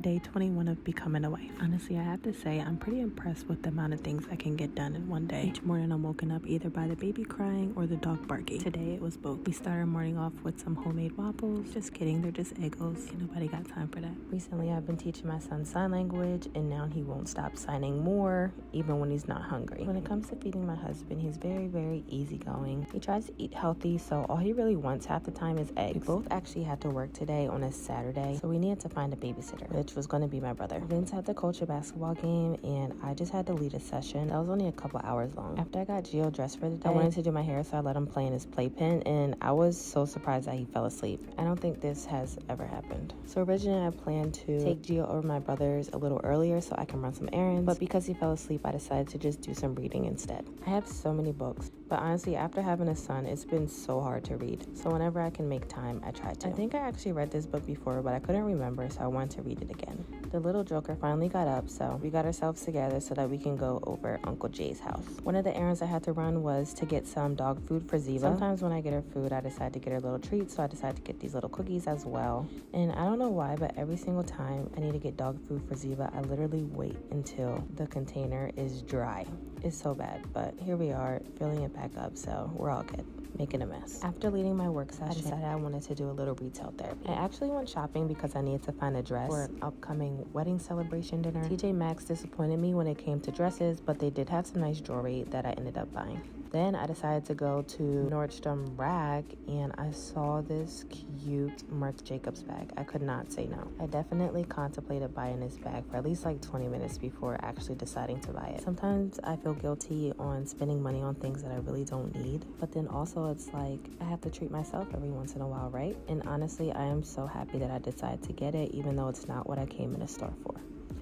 day 21 of becoming a wife. Honestly, I have to say I'm pretty impressed with the amount of things I can get done in one day. Each morning I'm woken up either by the baby crying or the dog barking. Today it was both. We started our morning off with some homemade waffles. Just kidding, they're just Eggos. Ain't nobody got time for that. Recently I've been teaching my son sign language, and now he won't stop signing more even when he's not hungry. When it comes to feeding my husband, he's very easygoing. He tries to eat healthy, so all he really wants half the time is eggs. We both actually had to work today on a Saturday, so we needed to find a babysitter, which was going to be my brother. Vince had to coach a basketball game, and I just had to lead a session. That was only a couple hours long. After I got Gio dressed for the day, I wanted to do my hair, so I let him play in his playpen, and I was so surprised that he fell asleep. I don't think this has ever happened. So originally I planned to take Gio over my brother's a little earlier so I can run some errands, but because he fell asleep, I decided to just do some reading instead. I have so many books, but honestly, after having a son, it's been so hard to read. So whenever I can make time, I try to. I think I actually read this book before, but I couldn't remember, so I wanted to read it again. The little joker finally got up, so we got ourselves together so that we can go over Uncle Jay's house. One of the errands I had to run was to get some dog food for Ziva. Sometimes when I get her food, I decide to get her little treats, so I decided to get these little cookies as well. And I don't know why, but every single time I need to get dog food for Ziva, I literally wait until the container is dry. It's so bad, but here we are filling it back up, so we're all good. Making a mess. After leading my work session, I decided I wanted to do a little retail therapy. I actually went shopping because I needed to find a dress for an upcoming wedding celebration dinner. TJ Maxx disappointed me when it came to dresses, but they did have some nice jewelry that I ended up buying. Then I decided to go to Nordstrom Rack, and I saw this cute Marc Jacobs bag. I could not say no. I definitely contemplated buying this bag for at least like 20 minutes before actually deciding to buy it. Sometimes I feel guilty on spending money on things that I really don't need, but then also it's like I have to treat myself every once in a while, right? And honestly, I am so happy that I decided to get it, even though it's not what I came in the store for.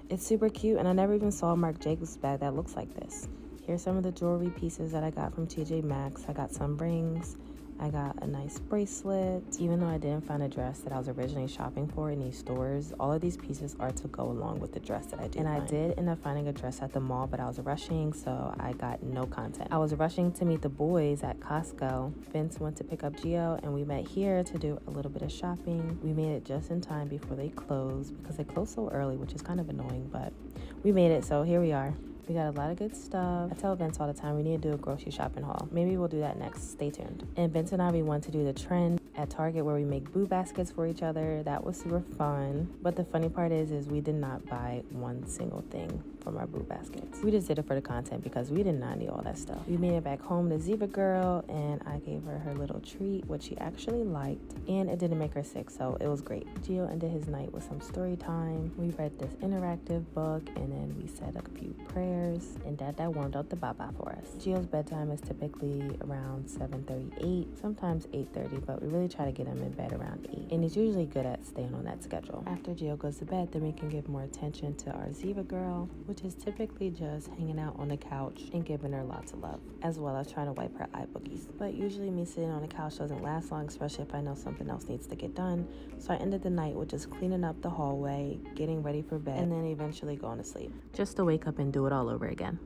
It's super cute, and I never even saw a Marc Jacobs bag that looks like this. Here's some of the jewelry pieces that I got from TJ Maxx. I got some rings. I got a nice bracelet. Even though I didn't find a dress that I was originally shopping for in these stores, all of these pieces are to go along with the dress that I did find. I did end up finding a dress at the mall, but I was rushing, so I got no content. I was rushing to meet the boys at Costco. Vince went to pick up Gio, and we met here to do a little bit of shopping. We made it just in time before they closed, because they closed so early, which is kind of annoying, but we made it, so here we are. We got a lot of good stuff. I tell Vince all the time we need to do a grocery shopping haul. Maybe we'll do that next. Stay tuned. And Vince and I, we went to do the trend at Target where we make boo baskets for each other. That was super fun. But the funny part is we did not buy one single thing from our boo baskets. We just did it for the content because we did not need all that stuff. We made it back home to Ziva girl, and I gave her her little treat, which she actually liked, and it didn't make her sick, so it was great. Gio ended his night with some story time. We read this interactive book, and then we said a few prayers, and Dad warmed up the baba for us. Gio's bedtime is typically around 7:38, sometimes 8:30, but we really try to get him in bed around 8, and he's usually good at staying on that schedule. After Gio goes to bed, then we can give more attention to our Ziva girl, which is typically just hanging out on the couch and giving her lots of love, as well as trying to wipe her eye boogies. But usually me sitting on the couch doesn't last long, especially if I know something else needs to get done, so I ended the night with just cleaning up the hallway, getting ready for bed, and then eventually going to sleep, just to wake up and do it all over again.